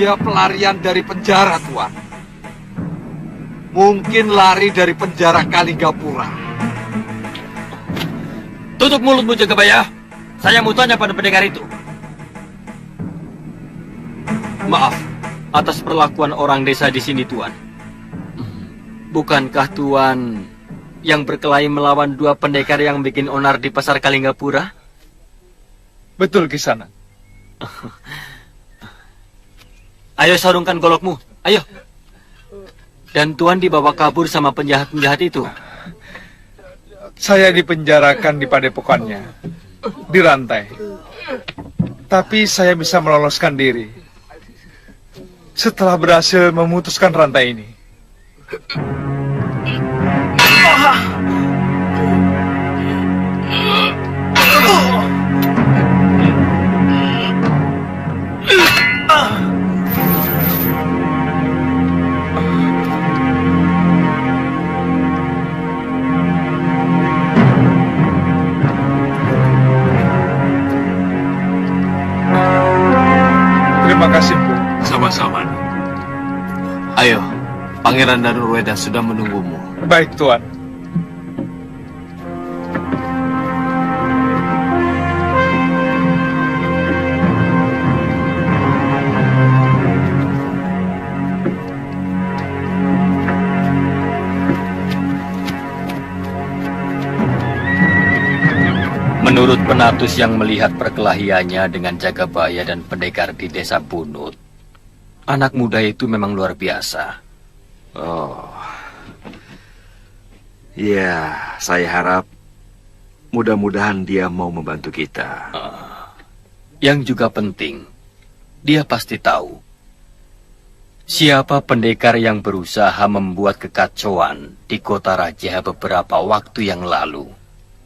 Dia pelarian dari penjara, Tuan. Mungkin lari dari penjara Kalinggapura. Tutup mulutmu, Jagabaya. Saya mau tanya pada pendekar itu. Maaf atas perlakuan orang desa di sini, Tuan. Bukankah Tuan yang berkelahi melawan dua pendekar yang bikin onar di pasar Kalinggapura? Betul, Kisanak. Ayo sarungkan golokmu, ayo. Dan Tuan dibawa kabur sama penjahat-penjahat itu. Saya dipenjarakan di padepokannya, dirantai. Tapi saya bisa meloloskan diri setelah berhasil memutuskan rantai ini. Terima kasih, Bu. Sama-sama. Ayo, Pangeran dan Nurweda sudah menunggumu. Baik, Tuan. Menurut penatus yang melihat perkelahiannya dengan Jagabaya dan pendekar di desa Bunut, anak muda itu memang luar biasa. Oh. Ya, saya harap mudah-mudahan dia mau membantu kita. Yang juga penting, dia pasti tahu siapa pendekar yang berusaha membuat kekacauan di kota raja beberapa waktu yang lalu.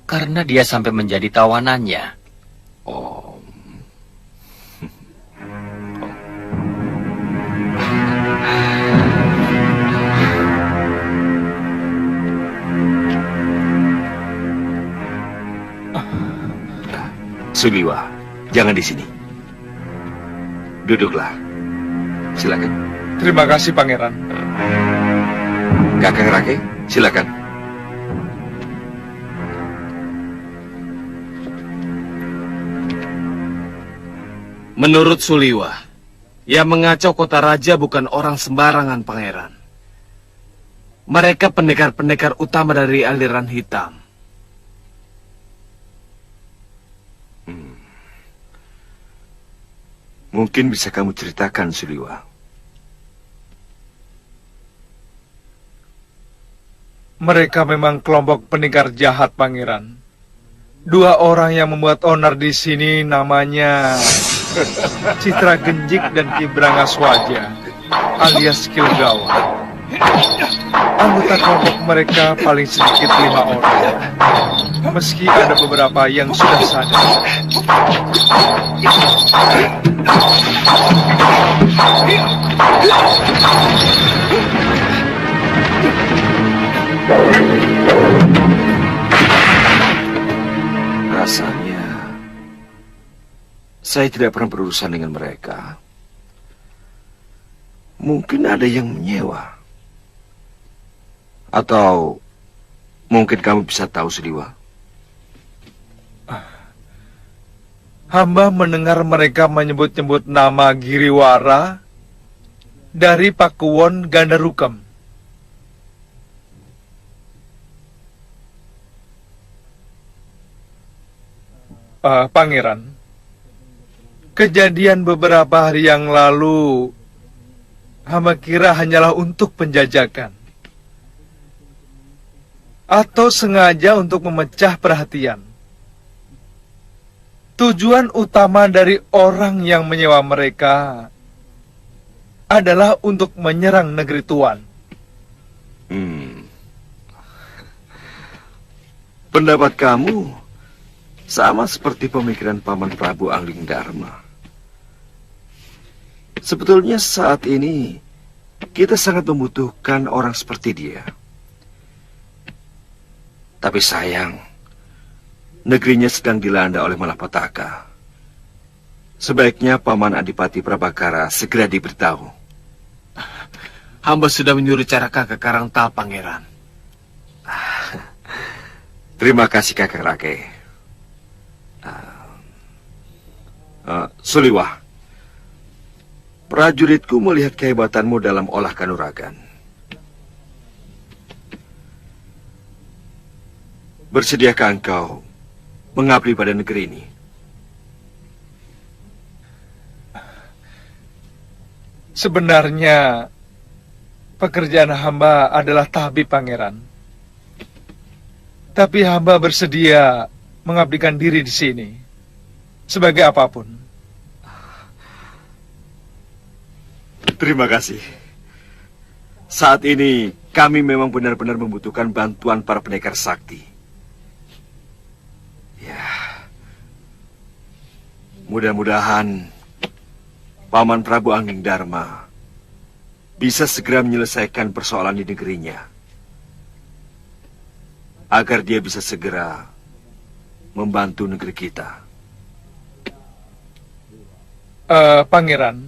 Karena dia sampai menjadi tawanannya. Oh. Suliwa, jangan di sini. Duduklah. Silakan. Terima kasih, Pangeran. Kakang Rake, silakan. Menurut Suliwa, yang mengacau kota raja bukan orang sembarangan, Pangeran. Mereka pendekar-pendekar utama dari aliran hitam. Mungkin bisa kamu ceritakan, Suliwa. Mereka memang kelompok pendekar jahat, Pangeran. Dua orang yang membuat onar di sini namanya Citra Genjik dan Ki Brangaswaja, alias Kilgawa. Anggota kelompok mereka paling sedikit 5 orang, meski ada beberapa yang sudah sadar. Rasanya saya tidak pernah berurusan dengan mereka. Mungkin ada yang menyewa. Atau mungkin kamu bisa tahu, Suliwa. Hamba mendengar mereka menyebut-nyebut nama Giriwara dari Pakuwon Gandarukam. Pangeran, kejadian beberapa hari yang lalu hamba kira hanyalah untuk penjajakan atau sengaja untuk memecah perhatian. Tujuan utama dari orang yang menyewa mereka adalah untuk menyerang negeri Tuan. Pendapat kamu sama seperti pemikiran Paman Prabu Angling Dharma. Sebetulnya saat ini kita sangat membutuhkan orang seperti dia. Tapi sayang, negerinya sedang dilanda oleh malapetaka. Sebaiknya Paman Adipati Prabakara segera diberitahu. Hamba sudah menyuruh Caraka ke Karangtal, Pangeran. Terima kasih Kakang Rake. Suliwah, prajuritku melihat kehebatanmu dalam olah kanuragan. Bersediakah engkau mengabdi pada negeri ini? Sebenarnya pekerjaan hamba adalah tabib, Pangeran. Tapi hamba bersedia mengabdikan diri di sini sebagai apapun. Terima kasih. Saat ini kami memang benar-benar membutuhkan bantuan para pendekar sakti. Ya, mudah-mudahan Paman Prabu Angging Dharma bisa segera menyelesaikan persoalan di negerinya, agar dia bisa segera membantu negeri kita. Pangeran,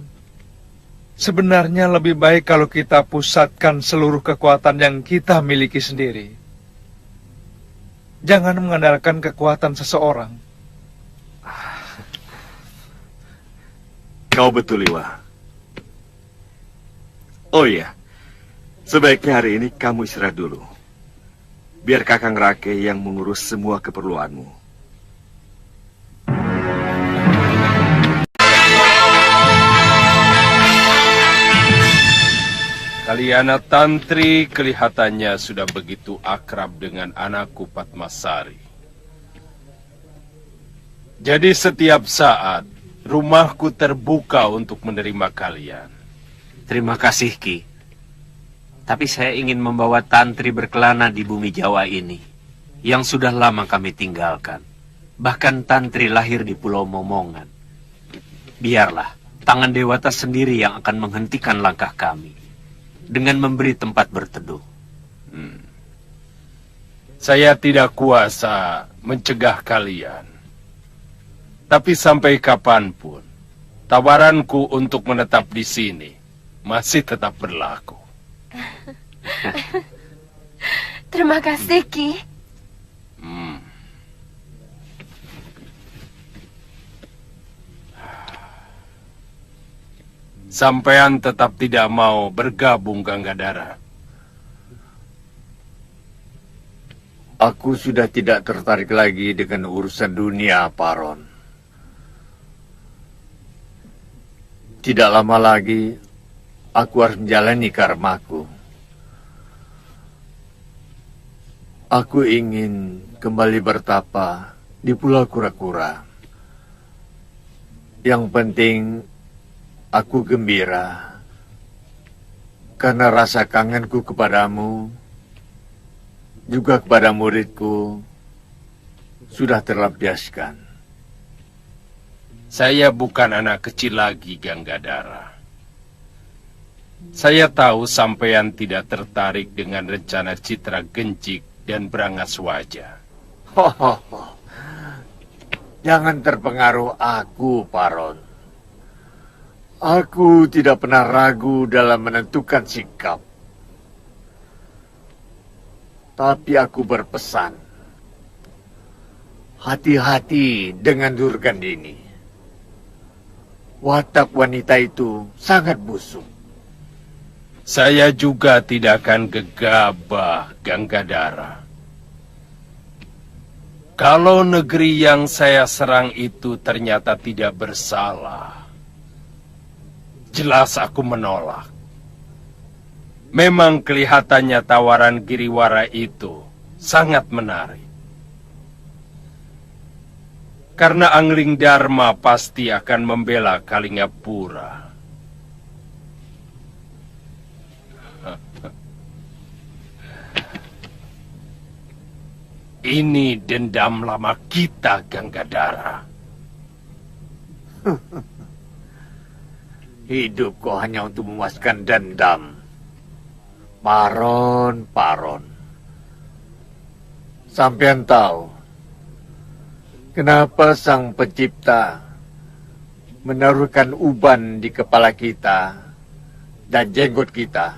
sebenarnya lebih baik kalau kita pusatkan seluruh kekuatan yang kita miliki sendiri. Jangan mengandalkan kekuatan seseorang. Kau betul, Liwa. Oh iya, sebaiknya hari ini kamu istirahat dulu. Biar Kakang Rake yang mengurus semua keperluanmu. Kaliana Tantri kelihatannya sudah begitu akrab dengan anakku Padmasari. Jadi setiap saat rumahku terbuka untuk menerima kalian. Terima kasih, Ki. Tapi saya ingin membawa Tantri berkelana di bumi Jawa ini, yang sudah lama kami tinggalkan. Bahkan Tantri lahir di Pulau Momongan. Biarlah tangan Dewata sendiri yang akan menghentikan langkah kami, dengan memberi tempat berteduh. Saya tidak kuasa mencegah kalian. Tapi sampai kapanpun, tawaranku untuk menetap di sini masih tetap berlaku. Terima kasih, Ki. Sampean tetap tidak mau bergabung, Ganggadara. Aku sudah tidak tertarik lagi dengan urusan dunia, Paron. Tidak lama lagi, aku harus menjalani karmaku. Aku ingin kembali bertapa di Pulau Kura-Kura. Yang penting, aku gembira karena rasa kangenku kepadamu, juga kepada muridku, sudah terlampiaskan. Saya bukan anak kecil lagi, Ganggadara. Saya tahu sampean tidak tertarik dengan rencana Citra Gencik dan Brangas Wajah. Jangan terpengaruh aku, Paron. Aku tidak pernah ragu dalam menentukan sikap. Tapi aku berpesan, hati-hati dengan Durgandini. Watak wanita itu sangat busuk. Saya juga tidak akan gegabah, Ganggadara. Kalau negeri yang saya serang itu ternyata tidak bersalah, jelas aku menolak. Memang kelihatannya tawaran Giriwara itu sangat menarik. Karena Angling Dharma pasti akan membela Kalingapura. Ini dendam lama kita, Ganggadara. Hidup kok hanya untuk memuaskan dendam. Paron. Sampean tahu kenapa Sang Pencipta menaruhkan uban di kepala kita dan jenggot kita.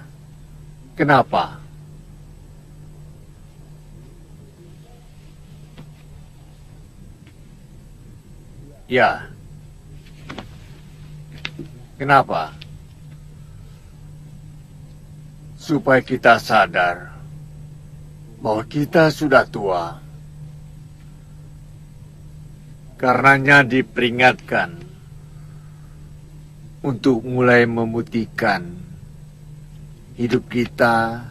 Kenapa? Ya. Kenapa? Supaya kita sadar bahwa kita sudah tua. Karenanya diperingatkan untuk mulai memutihkan hidup kita,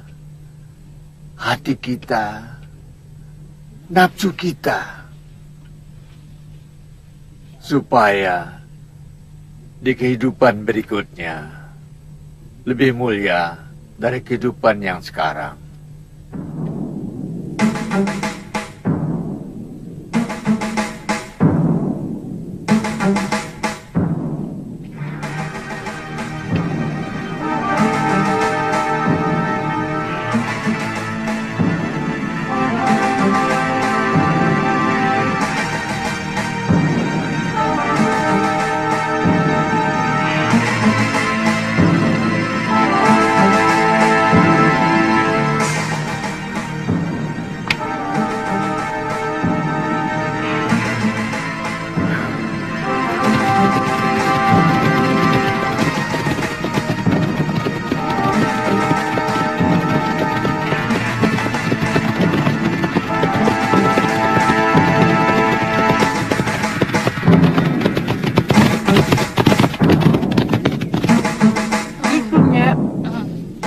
hati kita, nafsu kita, supaya di kehidupan berikutnya lebih mulia dari kehidupan yang sekarang.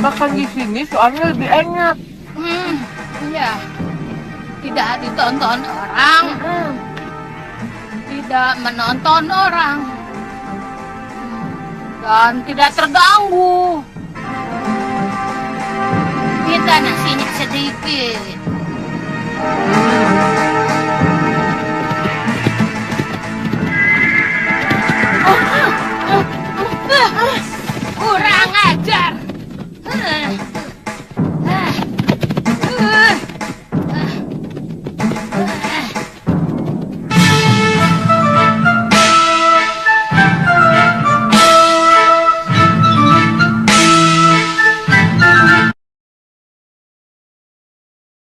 Makan di sini soalnya lebih enak. Iya. Tidak ditonton orang. Tidak menonton orang. Dan tidak terganggu. Minta nasinya sedikit. Kurang ajar.